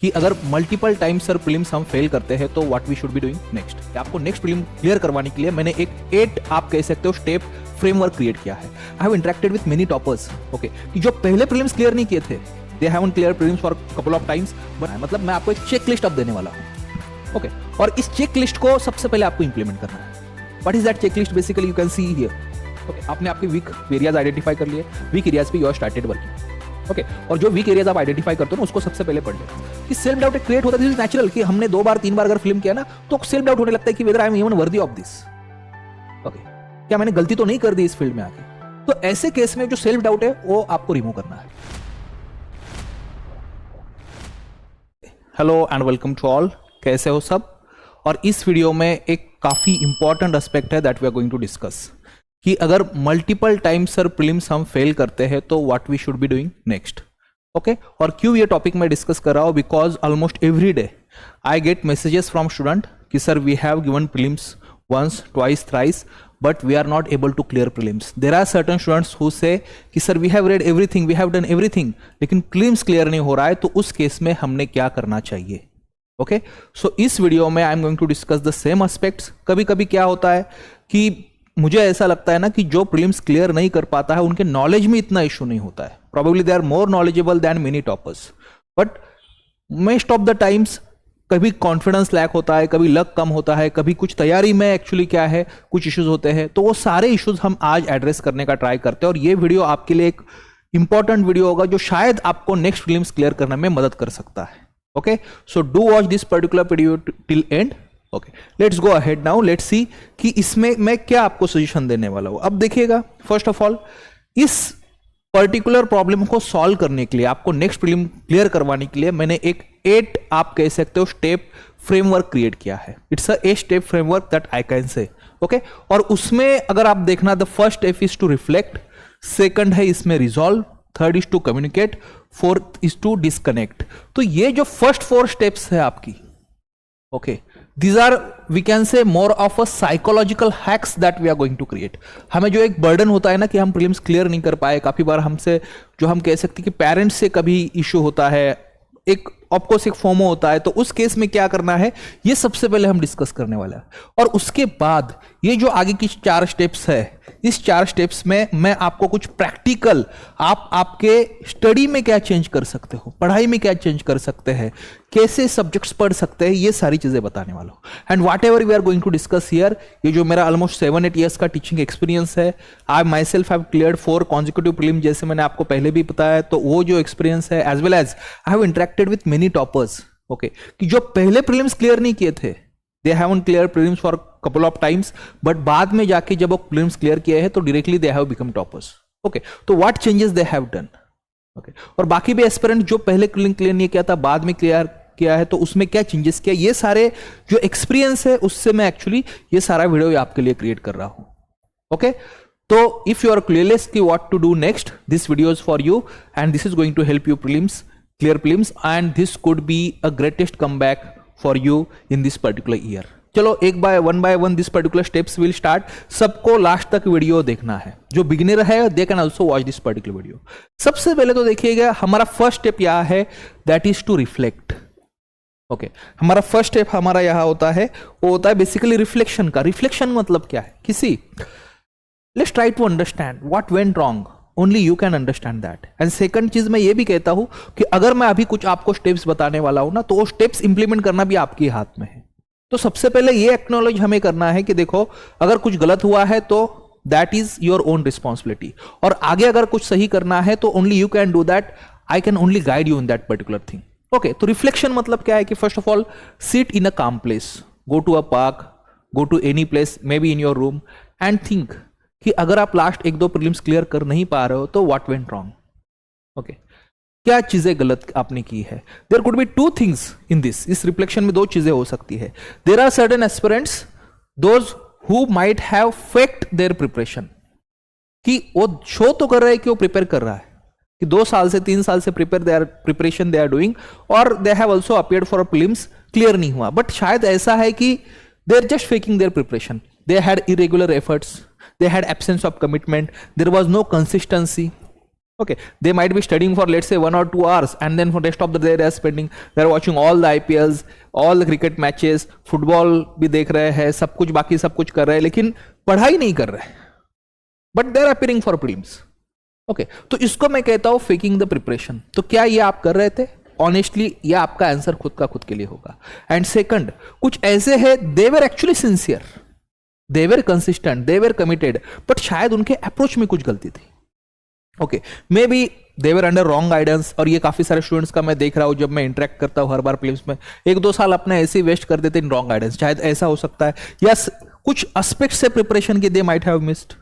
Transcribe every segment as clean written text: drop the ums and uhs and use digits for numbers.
कि अगर multiple times sir prelims हम फेल करते हैं तो what we should be doing next. आपको नेक्स्ट प्रीलिम क्लियर करवाने के लिए मैंने एक 8 आप कह सकते हो स्टेप फ्रेमवर्क क्रिएट किया है। आई have interacted with many toppers, okay, कि जो पहले प्रीलिम्स क्लियर नहीं किए थे, they haven't clear prelims for couple of times, but मतलब मैं आपको एक चेक लिस्ट अब देने वाला हूँ, ओके, और इस चेक लिस्ट को सबसे पहले आपको इंप्लीमेंट करना है। What is that check list? Basically you can see here, okay, आपने आपके वीक एरियाज आइडेंटिफाई कर लिए, वीक एरियाज पे you are started working, okay, और जो वीक एरियाज आप आइडेंटिफाई करते हो ना उसको सबसे पहले पढ़ ले कि सेल्फ डाउट क्रिएट होता है। दिस इज नेचुरल कि हमने 2 बार 3 बार अगर फिल्म किया ना तो सेल्फ डाउट होने लगता है कि whether I am even worthy of this, okay, क्या मैंने गलती तो नहीं कर दी इस फील्ड में आके। तो ऐसे केस में जो सेल्फ डाउट है वो आपको रिमूव करना है। Hello and welcome to all, कैसे हो सब? और इस वीडियो में एक काफी इंपॉर्टेंट एस्पेक्ट है that we are going to discuss कि अगर मल्टीपल टाइम्स सर प्रीलिम्स हम फेल करते हैं तो what we should be doing next, okay. और क्यों ये टॉपिक मैं डिस्कस कर रहा हूं? Because almost every day I get messages from student कि sir we have given prelims once, twice, thrice, but we are not able to clear prelims. There are certain students who say कि sir we have read everything, we have done everything, लेकिन prelims clear नहीं हो रहा है, तो उस case में हमने क्या करना चाहिए? ओके, सो इस वीडियो में I am going to discuss the same aspects. कभी कभी क्या होता है कि मुझे ऐसा लगता है ना कि जो प्रीलिम्स क्लियर नहीं कर पाता है उनके नॉलेज में इतना इशू नहीं होता है, probably they are more knowledgeable than many toppers, but most of the times कभी कॉन्फिडेंस लैक होता है, कभी लक कम होता है, कभी कुछ तैयारी में एक्चुअली क्या है कुछ इश्यूज होते हैं। तो वो सारे इश्यूज हम आज एड्रेस करने का ट्राई करते हैं और ये वीडियो आपके लिए एक इंपॉर्टेंट वीडियो होगा जो शायद आपको नेक्स्ट प्रीलिम्स क्लियर करने में मदद कर सकता है। Okay, so do watch this particular video till and. Okay, let's go ahead now, let's see कि इसमें मैं क्या आपको सजेशन देने वाला हूं। अब देखिएगा, फर्स्ट ऑफ ऑल इस पर्टिकुलर प्रॉब्लम को सॉल्व करने के लिए, आपको नेक्स्ट प्रीलिम क्लियर करवाने के लिए मैंने एक 8 आप कह सकते हो स्टेप फ्रेमवर्क क्रिएट किया है। It's a 8 step framework that I can say, okay. और उसमें अगर आप देखना, the first step is to reflect, second है इसमें resolve, third is to communicate, fourth is to disconnect. तो ये जो फर्स्ट 4 स्टेप्स है आपकी, okay, these are we can say more of a psychological hacks that we are going to create। हमें जो एक बर्डन होता है ना कि हम प्रीलिम्स क्लियर नहीं कर पाए, काफी बार हमसे जो हम कह सकते हैं कि पेरेंट्स से कभी इशू होता है, एक ऑफकोर्स एक फोमो होता है, तो उस केस में क्या करना है ये सबसे पहले हम डिस्कस करने वाला है। और उसके बाद ये जो आगे की 4 स्टेप्स है, इस 4 स्टेप्स में मैं आपको कुछ प्रैक्टिकल, आप आपके स्टडी में क्या चेंज कर सकते हो, पढ़ाई में क्या चेंज कर सकते हैं, कैसे सब्जेक्ट्स पढ़ सकते हैं, ये सारी चीजें बताने वाला हूं। And whatever we are going to discuss here, ये जो मेरा ऑलमोस्ट 7-8 ईयर्स का टीचिंग एक्सपीरियंस है, I myself have cleared 4 consecutive prelim, जैसे मैंने आपको पहले भी बताया, तो वो जो एक्सपीरियंस है, as well as I have interacted with many toppers, okay, कि जो पहले प्रीलिम्स क्लियर नहीं किए थे, they haven't clear prelims for couple of times, but बाद में जाके जब वो प्रीलिम्स क्लियर किए हैं तो directly they have become toppers, okay. तो what changes they have done, okay. और बाकी भी एस्पिरेंट जो पहले प्रीलिम क्लियर नहीं किया था बाद में क्लियर किया है, तो उसमें क्या चेंजेस किया, ये सारे जो एक्सपीरियंस है उससे मैं एक्चुअली ये सारा वीडियो आपके लिए क्रिएट कर रहा हूं, ओके। तो इफ यू आर क्लियरलेस कि what to do next, this video is for you and this is going to help you prelims clear prelims and this could be a greatest comeback for you in this particular year। चलो एक by one this particular steps will start. सबको last तक video देखना है, जो beginner है they can also watch this particular video. सबसे पहले तो देखिएगा, हमारा फर्स्ट स्टेप क्या है, that is to reflect, okay. हमारा फर्स्ट स्टेप हमारा यहां होता है, वो होता है बेसिकली रिफ्लेक्शन का। रिफ्लेक्शन मतलब क्या है, किसी let's try to understand what went wrong, only you can understand that. And second चीज मैं ये भी कहता हूं कि अगर मैं अभी कुछ आपको स्टेप्स बताने वाला हूं ना, तो वो स्टेप्स इंप्लीमेंट करना भी आपके हाथ में है। तो सबसे पहले ये एक्नॉलेज हमें करना है कि देखो, अगर कुछ गलत हुआ है तो that is your own responsibility, और आगे अगर कुछ सही करना है तो only you can do that, I can only guide you in that particular thing, okay. तो रिफ्लेक्शन मतलब क्या है कि first of all sit in a calm place, go to a park, go to any place, maybe in your room, and think कि अगर आप last 1-2 prelims clear कर नहीं पा रहे हो तो व्हाट वेंट रॉन्ग, ओके, क्या चीजें गलत आपने की है। There could be 2 things in this, इस रिफ्लेक्शन में 2 चीजें हो सकती है। There are certain aspirants those who might have faked their preparation, कि वो शो तो कर रहा है कि वो प्रिपेयर कर रहा है, कि 2 साल से 3 साल से प्रिपरेशन दे आर डूइंग, और they have also appeared for prelims, clear नहीं हुआ। बट शायद ऐसा है कि they are just faking their preparation, they had irregular efforts, they had absence of commitment, there was no consistency, Okay, they might be studying for let's say 1 or 2 hours, and then for rest of the day they are watching all the IPLs, all the cricket matches, football भी देख रहे हैं, सब कुछ बाकी सब कुछ कर रहे हैं, लेकिन पढ़ाई नहीं कर रहे, but they are appearing for prelims. Okay, तो इसको मैं कहता हूं फेकिंग द प्रिपरेशन. तो क्या ये आप कर रहे थे? ऑनेस्टली ये आपका आंसर खुद के लिए होगा. एंड सेकंड, कुछ ऐसे है they were actually sincere, they were consistent, they were committed, but शायद उनके अप्रोच में कुछ गलती थी. Okay, maybe they were under wrong guidance. और ये काफी सारे स्टूडेंट्स का मैं देख रहा हूं, जब मैं इंटरेक्ट करता हूं हर बार प्रीलिम्स में, 1-2 साल अपने ऐसे ही वेस्ट कर देते इन रॉन्ग गाइडेंस. शायद ऐसा हो सकता है, या कुछ एस्पेक्ट से प्रिपरेशन के दे माइट हैव मिस्ड,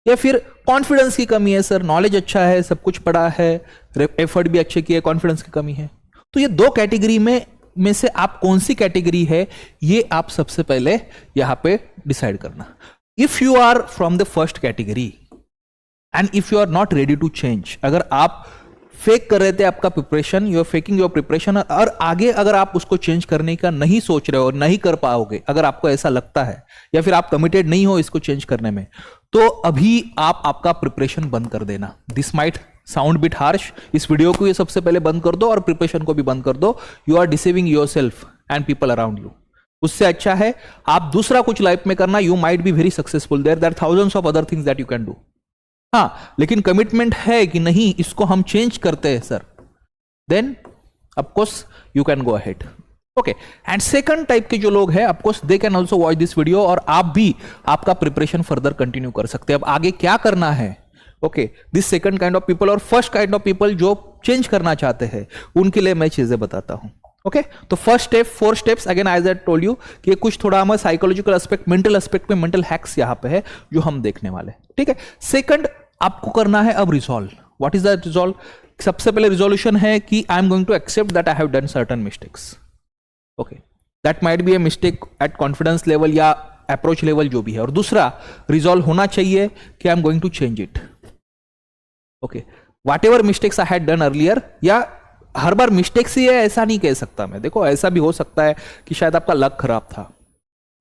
या फिर कॉन्फिडेंस की कमी है. सर नॉलेज अच्छा है, सब कुछ पढ़ा है, एफर्ट भी अच्छे किए, कॉन्फिडेंस की कमी है. तो ये 2 कैटेगरी में से आप कौन सी कैटेगरी है, ये आप सबसे पहले यहां पे डिसाइड करना. If you are from the first category and if you are not ready to change, अगर आप फेक कर रहे थे आपका preparation, you are faking your preparation, और आगे अगर आप उसको चेंज करने का नहीं सोच रहे हो, नहीं कर पाओगे, अगर आपको ऐसा लगता है, या फिर आप कमिटेड नहीं हो इसको चेंज करने में, तो अभी आप आपका प्रिपरेशन बंद कर देना. This might sound bit harsh. इस वीडियो को ये सबसे पहले बंद कर दो और प्रिपरेशन को भी बंद कर दो. You are deceiving yourself and people around you. उससे अच्छा है आप दूसरा कुछ लाइफ में करना. You might be very successful, there are thousands of other things that you can do. हाँ, लेकिन कमिटमेंट है कि नहीं इसको हम चेंज करते हैं sir, then of course you can go ahead. Okay, and second type के जो लोग हैं, of course they can also watch this video, और आप भी आपका प्रिपरेशन फर्दर कंटिन्यू कर सकते हैं. अब आगे क्या करना है, okay, this second kind of people और फर्स्ट काइंड ऑफ पीपल जो चेंज करना चाहते हैं, उनके लिए मैं चीजें बताता हूं. ओके, तो first step, 4 steps again as I told you कि कुछ थोड़ा हमें साइकोलॉजिकल एस्पेक्ट, मेंटल एस्पेक्ट में मेंटल हैक्स यहां पे है जो हम देखने वाले. ठीक है, सेकंड आपको करना है अब resolve. What is the resolve? सबसे पहले रिजोल्यूशन है कि I am going to accept that I have done certain mistakes. Okay, that might be a mistake at confidence level या अप्रोच लेवल, जो भी है. और दूसरा रिजॉल्व होना चाहिए कि I am going to change it. Okay, whatever mistakes I had done earlier, या हर बार मिस्टेक्स ही है ऐसा नहीं कह सकता मैं. देखो ऐसा भी हो सकता है कि शायद आपका लक खराब था.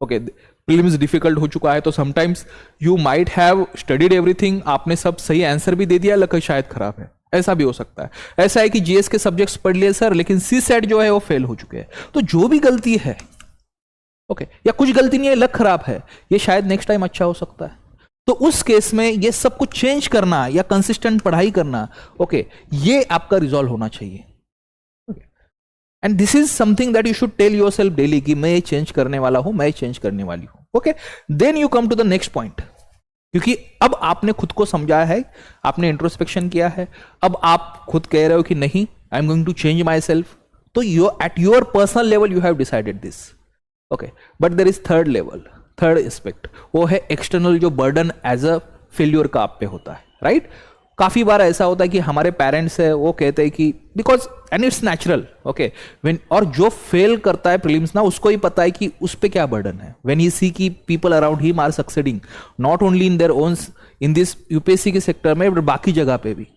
ओके, प्रीलिम्स डिफिकल्ट हो चुका है, तो sometimes you might have studied everything, आपने सब सही आंसर भी दे दिया, लक शायद खराब है. ऐसा भी हो सकता है. ऐसा है कि जीएस के सब्जेक्ट्स पढ़ लिए सर, लेकिन सी सेट जो है वो फेल हो चुके हैं. तो जो भी गलती है, ओके, या कुछ गलती नहीं है, लक खराब है, ये शायद नेक्स्ट टाइम अच्छा हो सकता है. तो उस केस में ये सब कुछ चेंज करना या कंसिस्टेंट पढ़ाई करना, ओके, ये आपका रिजॉल्व होना चाहिए. And this is something that you should tell yourself daily कि मैं चेंज करने वाला हूं, मैं चेंज करने वाली हूं. Okay, then you come to the next point, क्योंकि अब आपने खुद को समझाया है, आपने इंट्रोस्पेक्शन किया है, अब आप खुद कह रहे हो कि नहीं, I am going to change myself. तो at your personal level you have decided this. Okay, but there is third level, third aspect, वो है एक्सटर्नल जो बर्डन एज अ फेल्यूर का आप पे होता है. राइट, काफी बार ऐसा होता है कि हमारे पेरेंट्स है वो कहते हैं कि because and it's natural. Okay, when, और जो फेल करता है प्रीलिम्स ना, उसको ही पता है कि उस पे क्या बर्डन है. व्हेन ही सी कि people around him are succeeding, not only in their own, in this UPSC के सेक्टर में, बट बाकी जगह पे भी,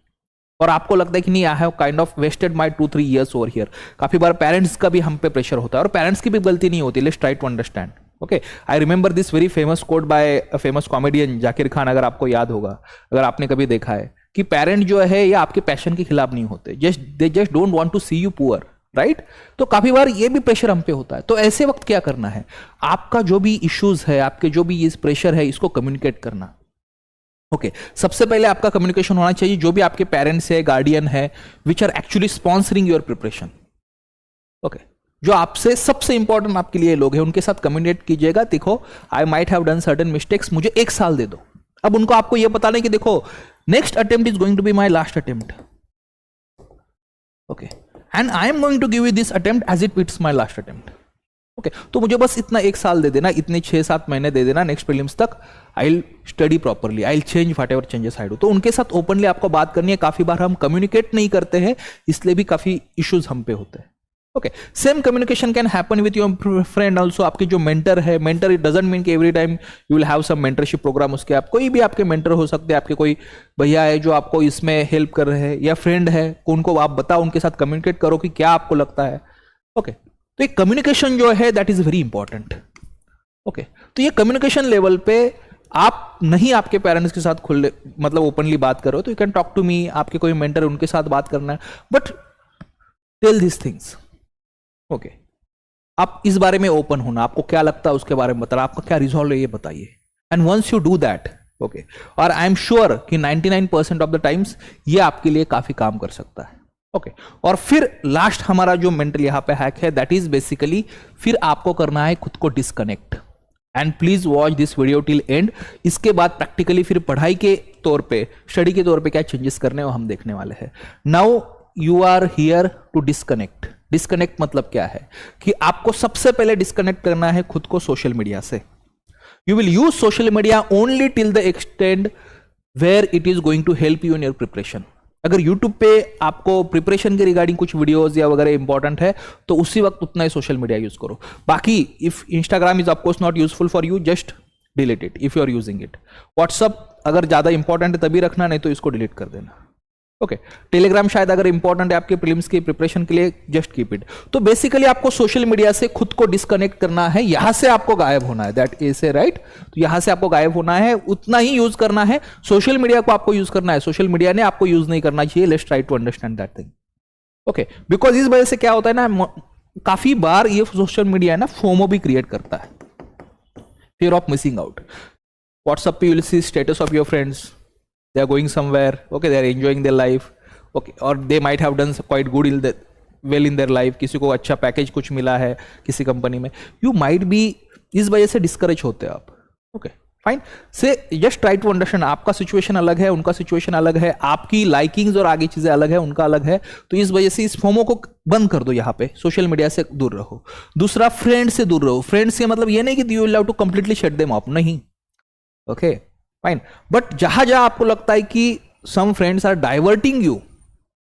और आपको लगता है कि नहीं, I have kind of wasted my 2-3 years over here. काफी बार पेरेंट्स का भी हम पे प्रेशर होता है, और पेरेंट्स की भी गलती नहीं होती. Let's try to understand. Okay, I remember this very famous quote by a famous comedian Zakir Khan, अगर आपको याद होगा, अगर आपने कभी देखा है, कि पेरेंट जो है ये आपके पैशन के खिलाफ नहीं होते, they just don't want to see you poor. Right, तो काफी बार ये भी प्रेशर हम पे होता है. तो ऐसे वक्त क्या करना है, आपका जो भी इश्यूज है, आपके जो भी ये प्रेशर है, इसको कम्युनिकेट करना. ओके, सबसे पहले आपका कम्युनिकेशन होना चाहिए जो भी आपके पेरेंट्स है, गार्डियन है, which are actually sponsoring your preparation. Okay, जो आपसे सबसे इंपॉर्टेंट आपके लिए लोग हैं, उनके साथ कम्युनिकेट कीजिएगा. देखो, I might have done certain mistakes, मुझे 1 साल दे दो. अब उनको आपको यह बताना है कि देखो, next attempt is going to be my last attempt. Okay, and I am going to give you this attempt as it it's my last attempt. Okay, तो मुझे बस इतना 1 साल दे देना, इतने 6-7 महीने दे देना, नेक्स्ट प्रीलिम्स तक I will study properly, I will change what ever changes I do. तो उनके साथ ओपनली आपको बात करनी है. काफी बार हम कम्युनिकेट नहीं करते हैं, इसलिए भी काफी इश्यूज हम पे होते हैं. Okay, same communication can happen with your friend also. आपके जो मेंटर है, मेंटर इट डजंट मीन कि every time you will have some mentorship program. उसके आप कोई भी आपके मेंटर हो सकते हैं, आपके कोई भैया है जो आपको इसमें हेल्प कर रहे हैं, या फ्रेंड है, उनको आप बताओ, उनके साथ कम्युनिकेट करो कि क्या आपको लगता है. ओके, तो ये कम्युनिकेशन जो है that is very important. Okay, तो ये कम्युनिकेशन लेवल पे आप नहीं आपके पेरेंट्स के साथ खुले मतलब ओपनली बात करो तो you can talk to me, आपके कोई मेंटर उनके साथ बात करना है, but tell this things. Okay, आप इस बारे में ओपन होना, आपको क्या लगता है उसके बारे में बताना, आपका क्या रिजॉल्व है ये बताइए। And once you do that, okay, और आई एम श्योर कि 99% ऑफ द टाइम्स ये आपके लिए काफी काम कर सकता है। ओके, और फिर लास्ट हमारा जो मेंटल यहाँ पे हैक है, दैट इज बेसिकली फिर आपको करना है खुद को disconnect. And please watch this video till and. इसके बाद प्रैक्टिकली फिर पढ़ाई के तौर पे, स्टडी के तौर पे क्या चेंजेस करने वो हम देखने वाले हैं। Now you are here to disconnect. Disconnect मतलब क्या है कि आपको सबसे पहले डिस्कनेक्ट करना है खुद को सोशल मीडिया से। You will use social media only till the extend where it is going to help you in your preparation. अगर YouTube पे आपको प्रिपरेशन के रिगार्डिंग कुछ वीडियोस या वगैरह इंपॉर्टेंट है तो उसी वक्त उतना ही सोशल मीडिया यूज करो। बाकी if Instagram is of course not useful for you, just delete it if you are using it. WhatsApp अगर ज्यादा इंपॉर्टेंट है तभी रखना, नहीं तो इसको डिलीट कर देना। ओके, टेलीग्राम शायद अगर इंपॉर्टेंट है आपके प्रीलिम्स की प्रिपरेशन के लिए, जस्ट कीप इट। तो बेसिकली आपको सोशल मीडिया से खुद को डिस्कनेक्ट करना है, यहां से आपको गायब होना है, दैट इज ए राइट। तो यहां से आपको गायब होना है, उतना ही यूज करना है। सोशल मीडिया को आपको यूज करना है, सोशल मीडिया ने आपको यूज नहीं करना चाहिए। Let's try to understand that thing. Okay, because इस वजह से क्या होता है ना, काफी बार ये सोशल मीडिया है ना फोमो भी क्रिएट करता है, fear of missing out. WhatsApp पे you will see status of your friends, they are going somewhere, okay, they are enjoying their life, okay, और they might have done quite good well in their life. किसी को अच्छा package कुछ मिला है किसी company में, यू माइट बी, इस वजह से डिस्करेज होते हैं आप। ओके फाइन, से जस्ट ट्राई टू अंडरस्टैंड, आपका सिचुएशन अलग है, उनका सिचुएशन अलग है, आपकी लाइकिंग्स और आगे चीजें अलग है, उनका अलग है। तो इस वजह से इस फोमो को बंद कर दो, यहाँ पे सोशल मीडिया से दूर रहो। दूसरा, फ्रेंड से दूर रहो। फ्रेंड्स के मतलब ये नहीं कि you will have to completely shut them off, नहीं। ओके फाइन, बट जहां जहां आपको लगता है कि some friends are diverting you,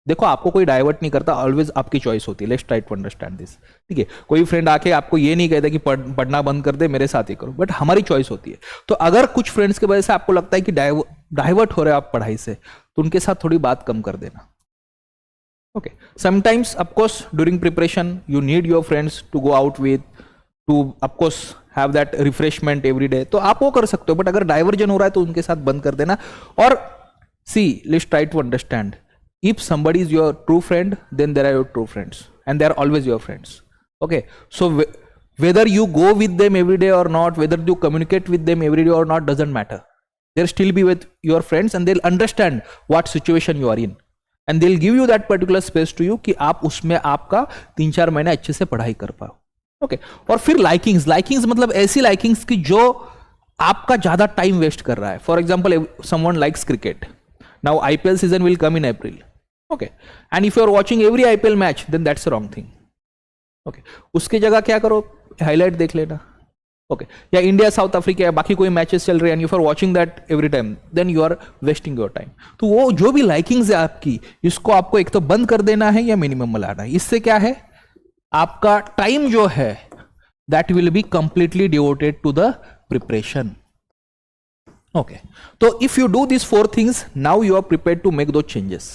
देखो आपको कोई डाइवर्ट नहीं करता, ऑलवेज आपकी चॉइस होती है। Let's try to understand this, ठीक है। कोई फ्रेंड आके आपको ये नहीं कहता कि पढ़ना बंद कर दे, मेरे साथ ही करो, बट हमारी चॉइस होती है। तो अगर कुछ फ्रेंड्स की वजह से आपको लगता है कि डाइवर्ट हो रहे हो आप पढ़ाई से, तो उनके साथ थोड़ी बात कम कर देना। Okay, sometimes of course during preparation you need your friends to go out with, to of course have that refreshment every day, तो आप वो कर सकते हो। बट अगर डाइवर्जन हो रहा है तो उनके साथ बंद कर देना। और see, let's try to understand, if somebody is your true friend, then there are your true friends and they are always your friends. Okay, so whether you go with them every day or not, whether you communicate with them every day or not, doesn't matter. They'll still be with your friends and they'll understand what situation you are in and they'll give you that particular space to you कि आप उसमें आपका 3-4 महीने अच्छे से पढ़ाई कर पाओ। ओके, और फिर लाइकिंग्स मतलब ऐसी लाइकिंग्स की जो आपका ज्यादा टाइम वेस्ट कर रहा है। For example, someone likes cricket, now IPL season will come in April, okay, and if you are watching every IPL match, then that's a wrong thing. Okay, उसकी जगह क्या करो, हाईलाइट देख लेना। ओके, या इंडिया साउथ अफ्रीका या बाकी कोई मैचेस चल रहे हैं, you for watching that every time, then you are wasting your time. तो वो जो भी लाइकिंग्स है आपकी, इसको आपको एक तो बंद कर देना है या मिनिमम में लाना है। इससे क्या है, आपका टाइम जो है that will be completely devoted to the preparation. Okay, तो if you do this 4 things, now you are prepared to make दो चेंजेस।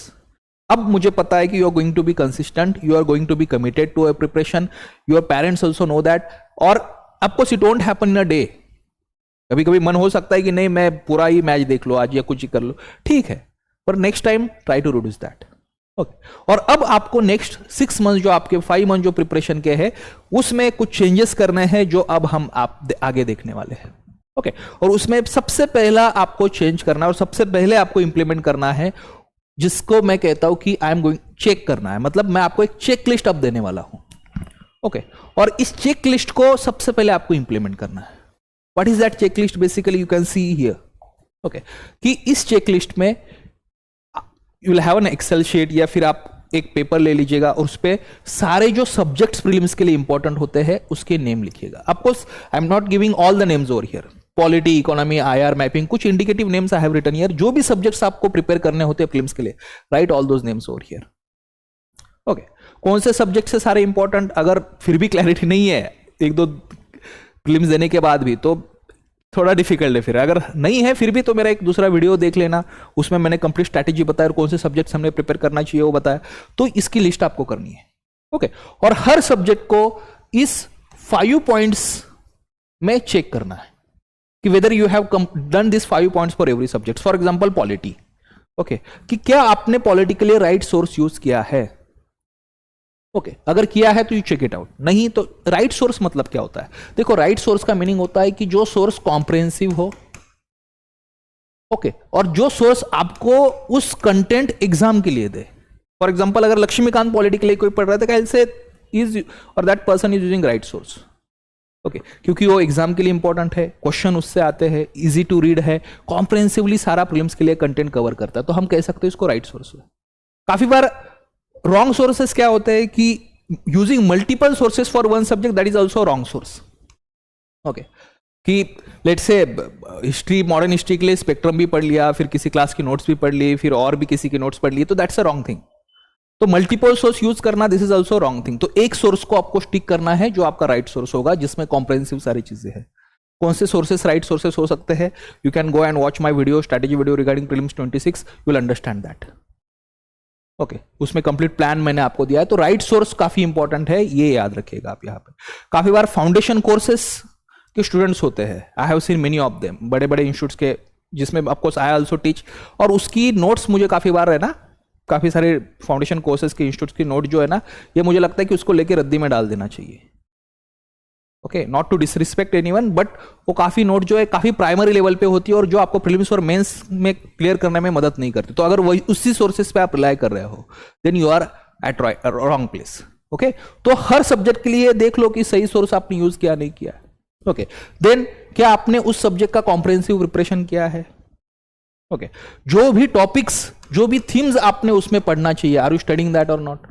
अब मुझे पता है कि you are going to be consistent, you are going to be committed to a preparation, your parents also know that. और of course it don't happen in a day. कभी कभी मन हो सकता है कि नहीं मैं पूरा ही मैच देख लो आज या कुछ ही कर लो, ठीक है, पर next time try to reduce that. Okay, और अब आपको नेक्स्ट 6 मंथ जो आपके 5 मंथ जो प्रिपरेशन के हैं उसमें कुछ चेंजेस करने हैं जो अब हम आगे देखने वाले हैं। ओके, और उसमें सबसे पहला आपको चेंज करना और सबसे पहले आपको इंप्लीमेंट करना है, जिसको मैं कहता हूं कि आई एम गोइंग चेक करना है। मतलब मैं आपको एक चेक लिस्ट अब देने वाला हूं। ओके, और इस चेक लिस्ट को सबसे पहले आपको इंप्लीमेंट करना है। What is that check list? Basically you can see here, okay, कि इस चेक लिस्ट में you will have an Excel sheet या फिर आप एक पेपर ले लीजिएगा और उस पे सारे जो सब्जेक्ट्स प्रीलिम्स के लिए इंपॉर्टेंट होते हैं उसके नेम लिखिएगा। Of course I am not giving all the names over here, polity, economy, IR, mapping, कुछ indicative names I have written here. जो भी सब्जेक्ट्स आपको प्रिपेयर करने होते हैं प्रीलिम्स के लिए, right all those names over here. Okay, कौन से सब्जेक्ट से सारे इंपॉर्टेंट, अगर फिर भी क्लैरिटी नहीं है 1-2 प्रीलिम्स देने के बाद भी, तो थोड़ा डिफिकल्ट है। फिर अगर नहीं है फिर भी तो मेरा एक दूसरा वीडियो देख लेना, उसमें मैंने कंप्लीट स्ट्रैटेजी बताया और कौन से सब्जेक्ट्स हमने प्रिपेयर करना चाहिए वो बताया। तो इसकी लिस्ट आपको करनी है। ओके, और हर सब्जेक्ट को इस 5 पॉइंट्स में चेक करना है। कि whether you have done this 5 points for every subject. For example polity, okay, कि क्या आपने पॉलिटी के लिए राइट सोर्स यूज किया है. ओके, अगर किया है तो यू चेक इट आउट. नहीं तो राइट सोर्स मतलब क्या होता है? देखो, राइट सोर्स का मीनिंग होता है कि जो सोर्स कॉम्प्रिहेंसिव हो, ओके, और जो सोर्स आपको उस कंटेंट एग्जाम के लिए दे. फॉर एग्जांपल, अगर लक्ष्मीकांत पॉलिटी के लिए कोई पढ़ रहा था, कैसे इज और that person is using right source. Okay, क्योंकि वो एग्जाम के लिए इंपॉर्टेंट है, क्वेश्चन उससे आते हैं, इजी टू रीड है, कॉम्प्रिहेंसिवली सारा प्रीलिम्स के लिए कंटेंट कवर करता है, तो हम कह सकते हैं इसको राइट सोर्स है. काफी बार रॉन्ग सोर्सेस क्या होते हैं कि using multiple sources for one subject, that is also wrong source. Okay, कि let's say history, modern history के लिए स्पेक्ट्रम भी पढ़ लिया, फिर किसी क्लास की नोट्स भी पढ़ ली, फिर और भी किसी के नोट्स पढ़ लिए, तो दैट्स अ रॉन्ग थिंग. तो मल्टीपल सोर्स यूज करना, this is also wrong thing. तो एक सोर्स को आपको स्टिक करना है जो आपका राइट सोर्स होगा, जिसमें कॉम्प्रिहेंसिव सारी चीजें हैं. कौन से सोर्सेस राइट सोर्सेस हो सकते हैं? You can go and watch my video, strategy video regarding prelims 26, you will understand that. Okay, उसमें कंप्लीट प्लान मैंने आपको दिया है. तो राइट सोर्स काफी इंपॉर्टेंट है, ये याद रखिएगा आप. यहाँ पे काफी बार फाउंडेशन कोर्सेस के स्टूडेंट्स होते हैं, आई have seen many of them, बड़े बड़े इंस्टीट्यूट्स के, जिसमें ऑफकोर्स आई आल्सो टीच, और उसकी नोट्स मुझे काफी बार है ना, काफी सारे फाउंडेशन कोर्सेज के इंस्टीट्यूट्स की नोट जो है ना, ये मुझे लगता है कि उसको लेके रद्दी में डाल देना चाहिए. Okay, not to disrespect anyone, but वो काफी नोट जो है काफी प्राइमरी लेवल पे होती है, और जो आपको प्रीलिम्स और मेंस में क्लियर करने में मदद नहीं करती. तो अगर वही उसी सोर्सेज पे आप रिलाई कर रहे हो, then you are at wrong place. Okay, तो हर सब्जेक्ट के लिए देख लो कि सही सोर्स आपने यूज किया नहीं किया. ओके, देन क्या आपने उस सब्जेक्ट का कॉम्प्रिहेंसिव प्रिपरेशन किया है. ओके, जो भी टॉपिक्स, जो भी थीम्स आपने उसमें पढ़ना चाहिए, आर यू स्टडिंग दैट और नॉट,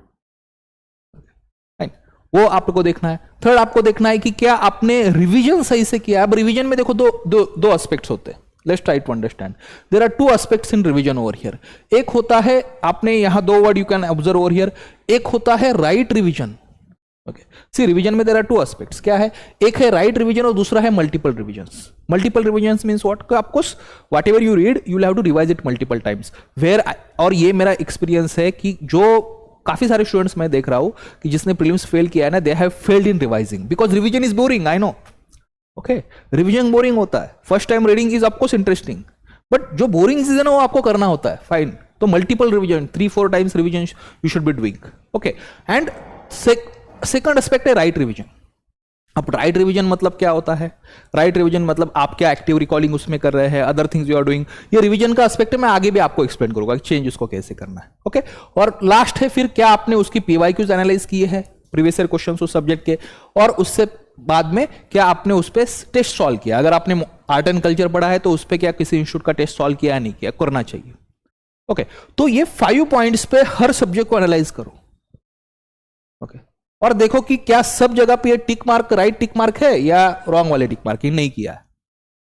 वो आपको देखना है. थर्ड, आपको देखना है कि क्या आपने रिवीजन सही से किया. अब रिवीजन में देखो दो एस्पेक्ट्स होते हैं. Let's try to understand. There are 2 aspects in revision over here. एक होता है, आपने यहां 2 word you can observe over here. एक होता है right revision. Okay, see, revision में देयर आर 2 एस्पेक्ट्स. क्या है? एक है राइट रिवीजन और दूसरा है multiple revisions. Multiple revisions means what? Of course whatever you read you will have to revise it multiple times. Where, और ये मेरा एक्सपीरियंस है कि जो काफी सारे स्टूडेंट्स मैं देख रहा हूं कि जिसने प्रीलिम्स फेल किया है ना, they have failed in revising because revision is boring. I know, okay, revision boring होता है. First time reading is of course interesting, but जो बोरिंग चीज है ना वो आपको करना होता है. फाइन, तो multiple revision, 3-4 times revision you should be doing. Okay, and second aspect है राइट रिवीजन. अब राइट रिवीजन मतलब क्या होता है? राइट रिवीजन मतलब आप क्या एक्टिव रिकॉलिंग उसमें कर रहे हैं, other things you are doing. ये रिवीजन का एस्पेक्ट है, मैं आगे भी आपको एक्सप्लेन करूंगा कि चेंज उसको कैसे करना है. ओके, और लास्ट है फिर क्या आपने उसकी पीवाईक्यूज एनालाइज किए हैं, प्रीवियस ईयर क्वेश्चंस उस सब्जेक्ट के, और उससे बाद में क्या आपने उस पर टेस्ट सॉल्व किया. अगर आपने आर्ट एंड कल्चर पढ़ा है तो उस पर क्या किसी इंस्टीट्यूट का टेस्ट सॉल्व किया नहीं किया, करना चाहिए. ओके, तो ये 5 पॉइंट्स पे हर सब्जेक्ट को एनालाइज करो. ओके, और देखो कि क्या सब जगह पे ये tick mark right tick mark है या रॉन्ग वाले टिक मार्क नहीं किया है.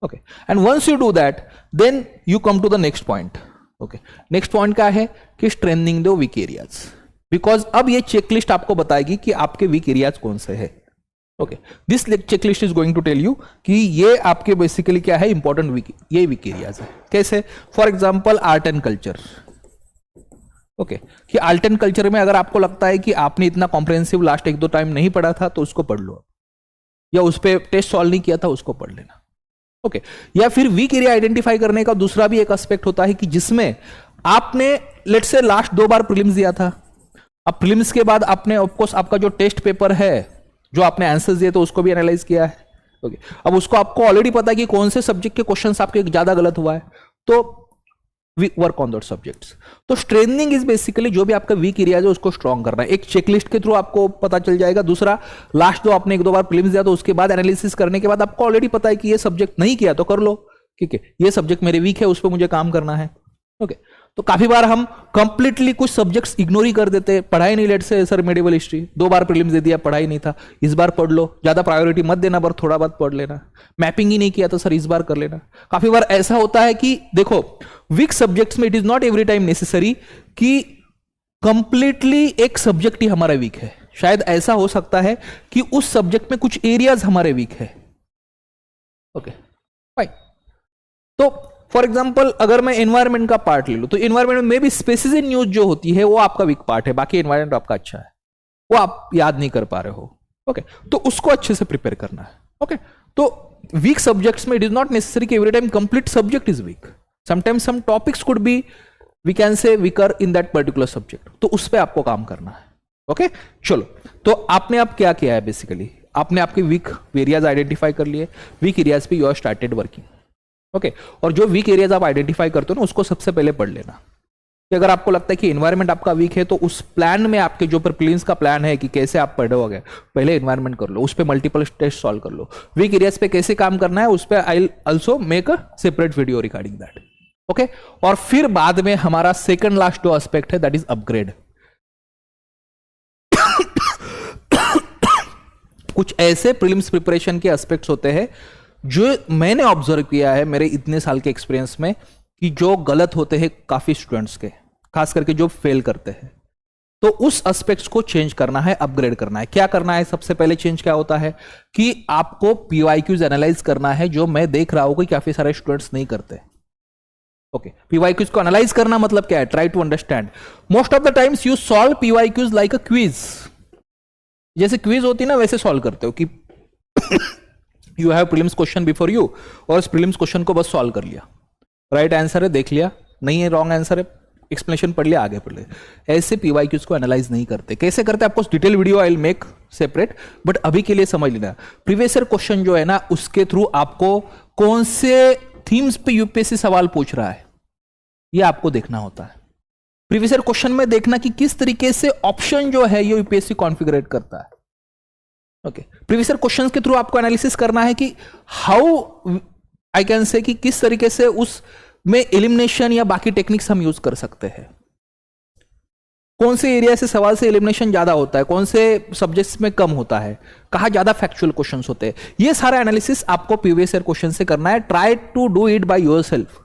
Okay, and once you do that, then you come to the next point. Okay, next point क्या है कि strengthening the weak areas. Because अब ये चेकलिस्ट आपको बताएगी कि आपके वीक एरियाज कौन से है. Okay, this checklist is going to tell you कि ये आपके बेसिकली क्या है, इंपॉर्टेंट वीक, ये वीक एरियाज है. कैसे? For example art and culture. Okay, कि आर्ट एंड कल्चर में अगर आपको लगता है कि आपने इतना कॉम्प्रिहेंसिव लास्ट 1-2 टाइम नहीं पढ़ा था तो उसको पढ़ लो, या उस पर टेस्ट सॉल्व नहीं किया था उसको पढ़ लेना. ओके, या फिर वीक एरिया आइडेंटिफाई करने का दूसरा भी एक एस्पेक्ट होता है कि जिसमें आपने let's say last 2 bar prelims दिया था. अब प्रीलिम्स के बाद आपने ऑफकोर्स आपका जो टेस्ट पेपर है, जो आपने आंसर्स दिए तो उसको भी एनालाइज किया है. ओके, अब उसको आपको ऑलरेडी पता है कि कौन से सब्जेक्ट के क्वेश्चंस आपके ज्यादा गलत हुआ है, तो वर्क ऑन दैट सब्जेक्ट्स. तो स्ट्रेंथनिंग इज बेसिकली जो भी आपका वीक एरिया है उसको स्ट्रॉन्ग करना है. एक चेकलिस्ट के थ्रू आपको पता चल जाएगा. दूसरा, लास्ट जो आपने 1-2 बार प्रीलिम्स दिया तो उसके बाद एनालिसिस करने के बाद आपको ऑलरेडी पता है कि ये सब्जेक्ट नहीं किया तो कर लो. ठीक है, ये सब्जेक्ट मेरे वीक है, उस पर मुझे काम करना है. ओके, तो काफी बार हम कंप्लीटली कुछ सब्जेक्ट्स इग्नोर ही कर देते, पढ़ाई नहीं. लेट से सर मेडिवल हिस्ट्री 2 बार प्रीलिम्स दे दिया, पढ़ाई नहीं था, इस बार पढ़ लो, ज्यादा प्रायोरिटी मत देना, पर थोड़ा बहुत पढ़ लेना. मैपिंग ही नहीं किया तो सर इस बार कर लेना. काफी बार ऐसा होता है कि देखो वीक सब्जेक्ट्स में it is not every time necessary कि कंप्लीटली एक सब्जेक्ट ही हमारा वीक है. शायद ऐसा हो सकता है कि उस सब्जेक्ट में कुछ एरियाज हमारे वीक है. Okay, fine. तो फॉर एग्जाम्पल अगर मैं एनवायरमेंट का पार्ट ले लूं तो एनवायरमेंट में भी स्पेसिस इन न्यूज जो होती है वो आपका वीक पार्ट है. बाकी एनवायरमेंट आपका अच्छा है, वो आप याद नहीं कर पा रहे हो. ओके, तो उसको अच्छे से प्रिपेयर करना है. ओके, तो वीक सब्जेक्ट्स में इट इज नॉट नेसेसरी कि every time complete subject is weak. Sometimes some topics could be we can say weaker in that particular subject. तो उस पर आपको काम करना है. ओके चलो, तो आपने अब क्या किया है बेसिकली, आपने आपके वीक एरियाज आइडेंटिफाई कर लिए. वीक एरियाज पे you are started working. Okay, और जो वीक एरियाज आप आइडेंटिफाई करते हो ना, उसको सबसे पहले पढ़ लेना. कि अगर आपको लगता है कि एनवायरनमेंट आपका वीक है, तो उस प्लान में आपके जो प्रीलिम्स का प्लान है कि कैसे आप पढ़ोगे, पहले एनवायरनमेंट कर लो, उस पर मल्टीपल टेस्ट सॉल्व कर लो. वीक एरियाज पे कैसे काम करना है उस पर I also make a separate video regarding that. Okay, और फिर बाद में हमारा सेकंड लास्ट जो एस्पेक्ट है दैट इज अपग्रेड. कुछ ऐसे प्रीलिम्स प्रिपरेशन के एस्पेक्ट्स होते हैं जो मैंने ऑब्जर्व किया है मेरे इतने साल के एक्सपीरियंस में कि जो गलत होते हैं काफी स्टूडेंट्स के, खास करके जो फेल करते हैं. तो उस एस्पेक्ट्स को चेंज करना है, अपग्रेड करना है. क्या करना है, सबसे पहले चेंज क्या होता है कि आपको पीवाईक्यूज एनालाइज करना है, जो मैं देख रहा हूं कि काफी सारे स्टूडेंट्स नहीं करते. ओके, पीवाईक्यूज को एनालाइज करना मतलब क्या है, try to understand. Most of the times you solve PYQs like a quiz. जैसे क्विज होती है ना, वैसे सॉल्व करते हो कि you have prelims question before you, और इस प्रीलिम्स क्वेश्चन को बस सॉल्व कर लिया. राइट आंसर है देख लिया, नहीं है रॉन्ग आंसर है एक्सप्लेनेशन पढ़ लिया, आगे पढ़ लिया. ऐसे पीवाईक्यूज को एनालाइज नहीं करते. कैसे करते हैं, आपको detail video I will make separate, but अभी के लिए समझ लेना. प्रीवियस ईयर क्वेश्चन जो है ना, उसके थ्रू आपको कौन से थीम्स पे यूपीएससी सवाल पूछ रहा है, ये आपको देखना होता है. प्रीवियस ईयर क्वेश्चन में देखना कि किस तरीके से ऑप्शन जो है ये यूपीएससी कॉन्फ़िगरेट करता है. ओके, प्रीवियस ईयर क्वेश्चंस के थ्रू आपको एनालिसिस करना है कि हाउ आई कैन से कि किस तरीके से उस में एलिमिनेशन या बाकी टेक्निक्स हम यूज कर सकते हैं. कौन से एरिया से सवाल से एलिमिनेशन ज्यादा होता है, कौन से सब्जेक्ट्स में कम होता है, कहां ज्यादा फैक्चुअल क्वेश्चंस होते हैं. ये सारा एनालिसिस आपको प्रीवियस ईयर क्वेश्चन से करना है. Try to do it by yourself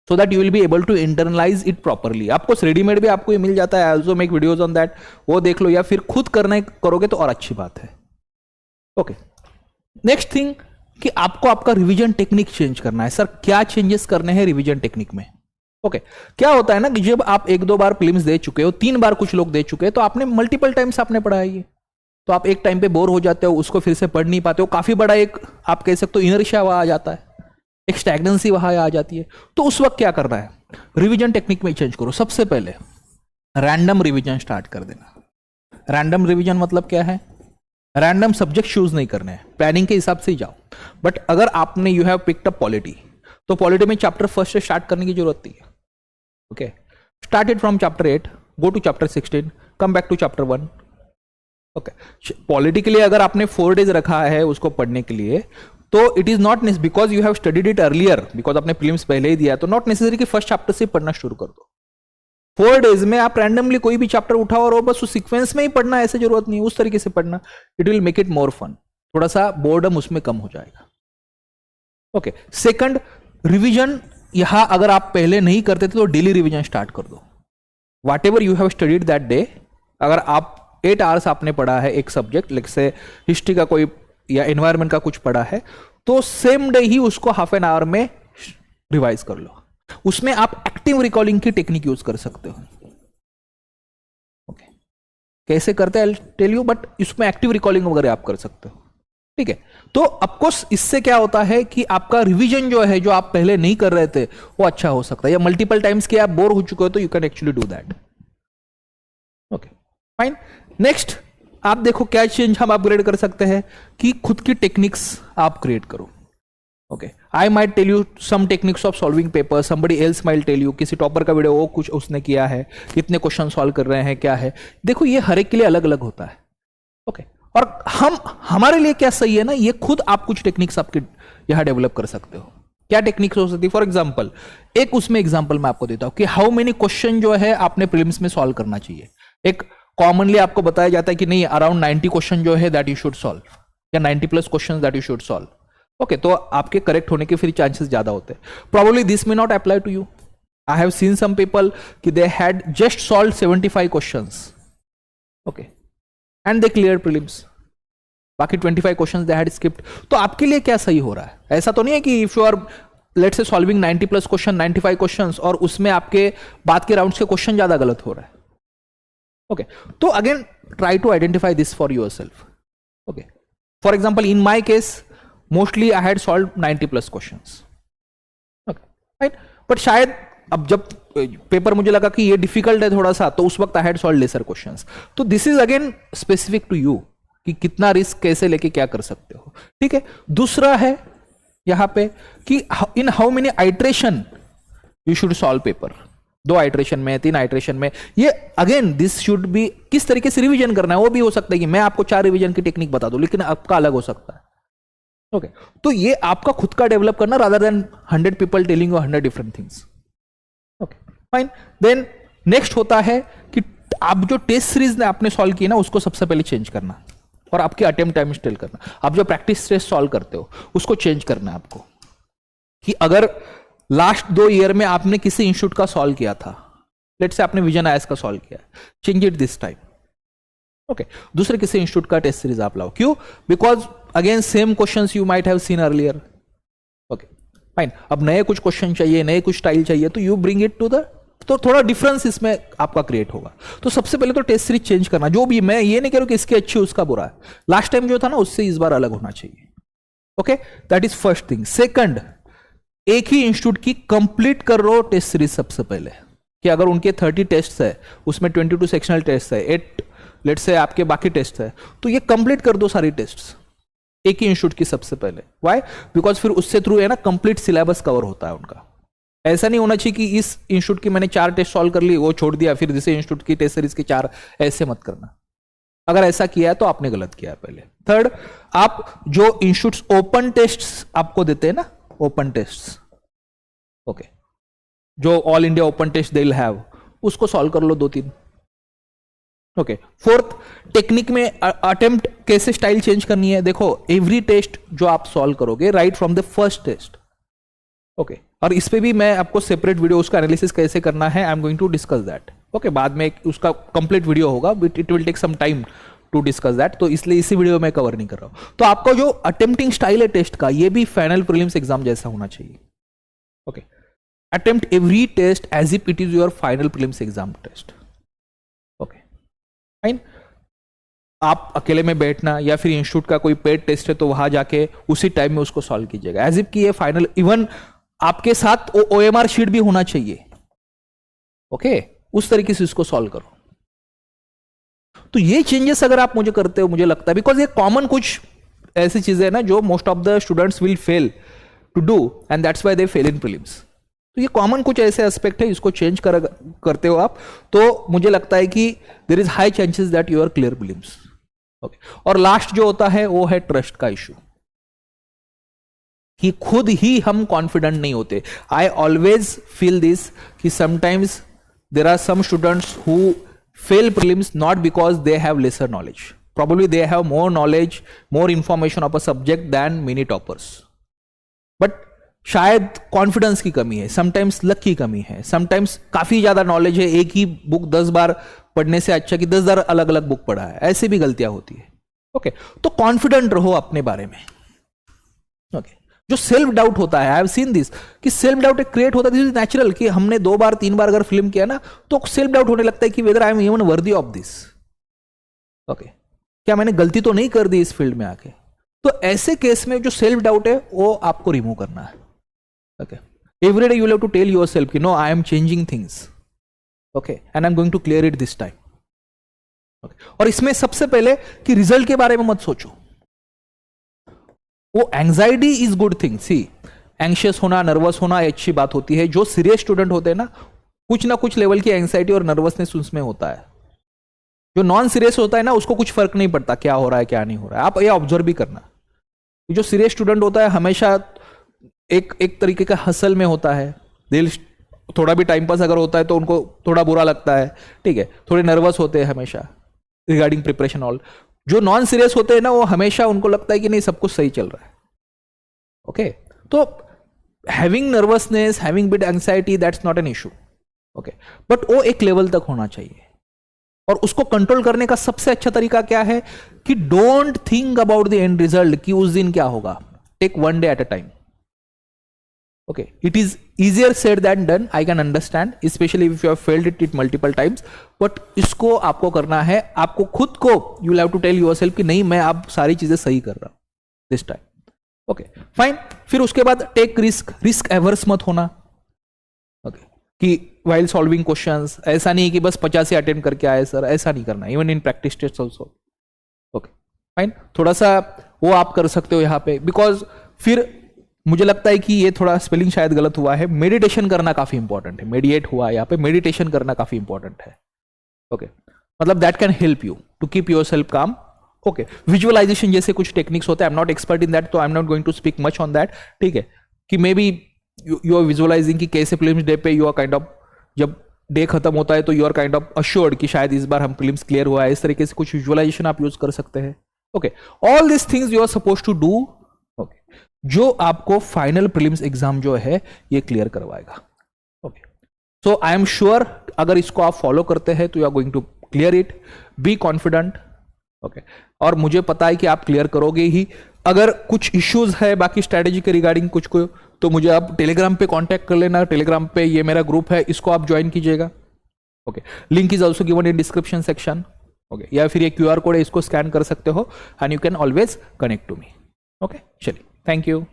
so that you will be able to internalize it properly. आपको रेडीमेड भी आपको ये मिल जाता है. I also make videos on that, वो देख लो, या फिर खुद करोगे तो और अच्छी बात है. ओके, नेक्स्ट थिंग कि आपको आपका रिवीजन टेक्निक चेंज करना है. सर क्या चेंजेस करने हैं रिवीजन टेक्निक में? ओके, क्या होता है ना कि जब आप 1-2 बार प्रीलिम्स दे चुके हो, 3 बार कुछ लोग दे चुके हैं, तो आपने मल्टीपल टाइम्स आपने पढ़ा है ये, तो आप एक टाइम पे बोर हो जाते हो, उसको फिर से पढ़ नहीं पाते हो. काफी बड़ा एक आप कह सकते हो इनर्शिया वहां आ जाता है, एक स्टैग्नेंसी वहां आ जाती है. तो उस वक्त क्या करना है, रिवीजन टेक्निक में चेंज करो. सबसे पहले रैंडम रिवीजन स्टार्ट कर देना. रैंडम रिवीजन मतलब क्या है, रैंडम सब्जेक्ट चूज नहीं करने हैं, प्लानिंग के हिसाब से ही जाओ. बट अगर आपने you have picked up polity, तो पॉलिटी में चैप्टर फर्स्ट से स्टार्ट करने की जरूरत नहीं है. Okay, started from chapter 8, go to chapter 16, come back to chapter 1. Okay, polity के लिए अगर आपने 4 डेज रखा है उसको पढ़ने के लिए, तो it is not because you have studied it earlier, because आपने प्रीलिम्स पहले ही दिया, तो नॉट नेसेसरी कि फर्स्ट चैप्टर से पढ़ना शुरू कर दो. 4 डेज में आप रैंडमली कोई भी चैप्टर उठाओ और बस उस सीक्वेंस में ही पढ़ना, ऐसे जरूरत नहीं, उस तरीके से पढ़ना. It will make it more fun, थोड़ा सा बोर्डम उसमें कम हो जाएगा. ओके, सेकंड रिवीजन, यहां अगर आप पहले नहीं करते थे तो डेली रिवीजन स्टार्ट कर दो. Whatever you have studied that day, अगर आप 8 आवर्स आपने पढ़ा है एक सब्जेक्ट, लाइक से हिस्ट्री का कोई या एनवायरनमेंट का कुछ पढ़ा है, तो सेम डे ही उसको हाफ एन आवर में रिवाइज कर लो. उसमें आप एक्टिव रिकॉलिंग की टेक्निक यूज कर सकते हो. ओके, कैसे करते हैं टेल यू, बट इसमें एक्टिव रिकॉलिंग वगैरह आप कर सकते हो. ठीक है, तो ऑफकोर्स इससे क्या होता है कि आपका रिवीजन जो है, जो आप पहले नहीं कर रहे थे, वो अच्छा हो सकता है. या मल्टीपल टाइम्स के आप बोर हो चुके हो, तो you can actually do that. Okay fine. Next आप देखो क्या चेंज हम अपग्रेड कर सकते हैं कि खुद की टेक्निक्स आप क्रिएट करो. Okay, I might tell you some techniques of solving paper, somebody else might tell you, किसी टॉपर का वीडियो वो कुछ उसने किया है, कितने क्वेश्चन सॉल्व कर रहे हैं, क्या है. देखो ये हर एक के लिए अलग अलग होता है. ओके, और हमारे लिए क्या सही है ना, ये खुद आप कुछ टेक्निक्स आपके यहां डेवलप कर सकते हो. क्या टेक्निक्स हो सकती है, फॉर एग्जाम्पल एक उसमें एग्जाम्पल मैं आपको देता हूं कि हाउ मेनी क्वेश्चन जो है आपने प्रीलिम्स में सॉल्व करना चाहिए. एक कॉमनली आपको बताया जाता है कि नहीं, अराउंड 90 क्वेश्चन जो है दैट यू शुड सॉल्व, या 90+ question that you should solve. Okay, तो आपके करेक्ट होने के फिर चांसेस ज्यादा होते हैं. Probably this may not apply to you. I have seen some people कि they had just solve 75 questions. Okay, and they clear prelims. बाकी 25 क्वेश्चंस दे हैड स्किप्ड. तो आपके लिए क्या सही हो रहा है? ऐसा तो नहीं है कि if you are let's say solving 90+ question, 95 questions, और उसमें आपके बाद के राउंड्स के क्वेश्चन ज्यादा गलत हो रहा है. ओके, तो again try to identify this for yourself. Okay, for example in my case mostly I had solve 90+ questions, right. But शायद अब जब पेपर मुझे लगा कि ये डिफिकल्ट है थोड़ा सा, तो उस वक्त I had solve lesser questions. तो this is again specific to you कि कितना रिस्क कैसे लेके क्या कर सकते हो, ठीक है। दूसरा है यहां पे कि in how many iteration you should solve paper, 2 iteration में, 3 आइट्रेशन में। ये अगेन दिस शुड बी किस तरीके से रिवीजन करना है। वो भी हो सकता है कि मैं आपको 4 रिवीजन की टेक्निक बता दूं, लेकिन आपका अलग हो सकता है, ओके। तो ये आपका खुद का डेवलप करना rather than 100 people telling you 100 different things, okay fine. Then next होता है कि आप जो टेस्ट सीरीज ने आपने सॉल्व की ना, उसको सबसे पहले चेंज करना और आपकी अटेम्प्ट टाइम स्टिल करना। आप जो प्रैक्टिस टेस्ट सॉल्व करते हो उसको चेंज करना है आपको, कि अगर लास्ट 2 ईयर में आपने किसी इंस्टीट्यूट का सॉल्व किया था, लेट्स से आपने विजन आईएएस का सॉल्व किया, change it this time, okay. दूसरे किसी इंस्टीट्यूट का टेस्ट सीरीज आप लाओ, क्यों? Because again same questions you might have seen earlier, okay fine. अब नए कुछ क्वेश्चन चाहिए, नए कुछ स्टाइल चाहिए, तो you bring it to the, तो थोड़ा डिफरेंस इसमें आपका क्रिएट होगा। तो सबसे पहले तो टेस्ट सीरीज चेंज करना, जो भी, मैं ये नहीं कह रहा हूं कि इसकी अच्छी उसका बुरा है, लास्ट टाइम जो था ना उससे इस बार अलग होना चाहिए, okay. That is first thing. Second, एक ही इंस्टीट्यूट की कंप्लीट कर लो टेस्ट सीरीज सबसे पहले, कि अगर उनके 30 टेस्ट है, उसमें 22 सेक्शनल टेस्ट है, 8 लेट्स से आपके बाकी टेस्ट है, तो ये कंप्लीट कर दो सारी टेस्ट एक ही इंस्टीट्यूट की सबसे पहले। व्हाई? बिकॉज फिर उससे थ्रू है ना कंप्लीट सिलेबस कवर होता है उनका। ऐसा नहीं होना चाहिए कि इस इंस्टीट्यूट की मैंने 4 टेस्ट सॉल्व कर ली, वो छोड़ दिया, फिर दूसरे इंस्टीट्यूट की टेस्ट सीरीज की 4, ऐसे मत करना। अगर ऐसा किया है तो आपने गलत किया है पहले। थर्ड, आप जो इंस्टीट्यूट्स ओपन टेस्ट आपको देते हैं ना, ओपन टेस्ट, ओके, जो all India open test they will have, उसको सॉल्व कर लो 2-3, ओके। फोर्थ, टेक्निक में अटेम्प्ट कैसे स्टाइल चेंज करनी है। देखो, एवरी टेस्ट जो आप सॉल्व करोगे right from the first test, okay. और इस पे भी मैं आपको सेपरेट वीडियो, उसका एनालिसिस कैसे करना है, I am going to discuss that, okay. बाद में उसका कंप्लीट वीडियो होगा, it will take some time to discuss that, तो इसलिए इसी वीडियो में कवर नहीं कर रहा हूं। तो आपका जो अटेम्प्टिंग स्टाइल है टेस्ट का, ये भी फाइनल प्रीलिम्स एग्जाम जैसा होना चाहिए, okay. Attempt every test as if it is your final prelims exam test, okay fine. आप अकेले में बैठना या फिर इंस्टीट्यूट का कोई पेड टेस्ट है तो वहां जाके उसी टाइम में उसको सॉल्व कीजिएगा, एज इफ कि ये फाइनल। इवन आपके साथ OMR शीट भी होना चाहिए, ओके, उस तरीके से इसको सॉल्व करो। तो ये चेंजेस अगर आप मुझे करते हो, मुझे लगता है, बिकॉज ये कॉमन कुछ ऐसी चीजें है ना जो most of the students will fail to do, and that's why they fail in prelims. तो ये कॉमन कुछ ऐसे एस्पेक्ट है, इसको चेंज करते हो आप, तो मुझे लगता है कि there is high chances that you are clear prelims, okay. और लास्ट जो होता है वो है ट्रस्ट का इशू, कि खुद ही हम कॉन्फिडेंट नहीं होते। आई ऑलवेज फील दिस कि sometimes there are some students who fail prelims not because they have lesser knowledge, probably they have more knowledge, more information of a subject than many toppers, but शायद confidence की कमी है, sometimes luck की कमी है, sometimes काफी ज्यादा knowledge है, एक ही बुक 10 बार पढ़ने से अच्छा कि 10 बार अलग अलग बुक पढ़ा है, ऐसी भी गलतियां होती है, ओके। तो कॉन्फिडेंट रहो अपने बारे में, ओके। जो सेल्फ डाउट होता है, आई हैव सीन दिस, कि सेल्फ डाउट एक क्रिएट होता है, दिस इज नेचुरल, कि हमने 2 बार 3 बार अगर फिल्म किया ना, तो सेल्फ डाउट होने लगता है कि whether I am even worthy of this, okay, क्या मैंने गलती तो नहीं कर दी इस फील्ड में आके। तो ऐसे केस में जो सेल्फ डाउट है वो आपको रिमूव करना है, okay. Every day you have to tell yourself कि no, I am changing things, okay, and I am going to clear it this time, okay. और इसमें सबसे पहले कि रिजल्ट के बारे में मत सोचो, वो anxiety is good thing. See, anxious होना, नर्वस होना अच्छी बात होती है। जो सीरियस स्टूडेंट होते हैं ना कुछ लेवल की एंजाइटी और नर्वसनेस उसमें होता है। जो नॉन सीरियस होता है ना, उसको कुछ फर्क नहीं पड़ता क्या हो रहा है क्या नहीं हो रहा है, आप ये ऑब्जर्व भी करना। जो सीरियस स्टूडेंट होता है हमेशा एक तरीके का हसल में होता है, दिल थोड़ा भी टाइम पास अगर होता है तो उनको थोड़ा बुरा लगता है, ठीक है, थोड़े नर्वस होते हैं हमेशा रिगार्डिंग प्रिपरेशन ऑल। जो नॉन सीरियस होते हैं ना, वो हमेशा उनको लगता है कि नहीं सब कुछ सही चल रहा है, ओके। तो having nervousness, having bit anxiety, that's not an issue, okay, but वो एक लेवल तक होना चाहिए। और उसको कंट्रोल करने का सबसे अच्छा तरीका क्या है कि don't think about the end result, कि उस दिन क्या होगा, take one day at a time, okay. It is easier said than done, I can understand, especially if you have failed it multiple times, but इसको आपको करना है, आपको खुद को you will have to tell yourself कि नहीं, मैं अब सारी चीजें सही कर रहा हूं this time, ओके फाइन। फिर उसके बाद टेक रिस्क एवर्स मत होना। ओके कि वाइल सॉल्विंग क्वेश्चंस ऐसा नहीं कि बस 50 से अटेम्प्ट करके आए सर, ऐसा नहीं करना, even in practice test also. Okay fine, थोड़ा सा वो आप कर सकते हो यहाँ पे, बिकॉज फिर मुझे लगता है कि ये थोड़ा स्पेलिंग शायद गलत हुआ है, मेडिटेशन करना काफी इंपॉर्टेंट है, मेडिएट हुआ यहाँ पे, मेडिटेशन करना काफी इंपॉर्टेंट है। ओके मतलब that can help you to keep yourself calm. Okay visualisation जैसे कुछ टेक्निक्स होते हैं, I am not expert in that, तो I am not going to speak much on that. ठीक है कि maybe you are visualising कि कैसे प्रीलिम्स डे पे यू आर काइंड ऑफ, जब डे खत्म होता है तो you are kind of assured कि शायद इस बार हम प्रीलिम्स क्लियर हुआ है, इस तरीके से कुछ विजुअलाइजेशन आप यूज कर सकते हैं। Okay all this things you are suppose to do, okay जो आपको फाइनल प्रीलिम्स एग्जाम जो है ये क्लियर करवाएगा। Okay so I am sure अगर इसको आप फॉलो करते हैं तो you are going to clear it, be confident. Okay और मुझे पता है कि आप क्लियर करोगे ही। अगर कुछ इश्यूज है बाकी स्ट्रेटेजी के रिगार्डिंग कुछ को, तो मुझे आप टेलीग्राम पे कांटेक्ट कर लेना, टेलीग्राम पे ये मेरा ग्रुप है, इसको आप ज्वाइन कीजिएगा। Okay link is also given in description section. Okay या फिर ये QR कोड है, इसको स्कैन कर सकते हो and you can always connect to me. Okay चलिए, थैंक यू।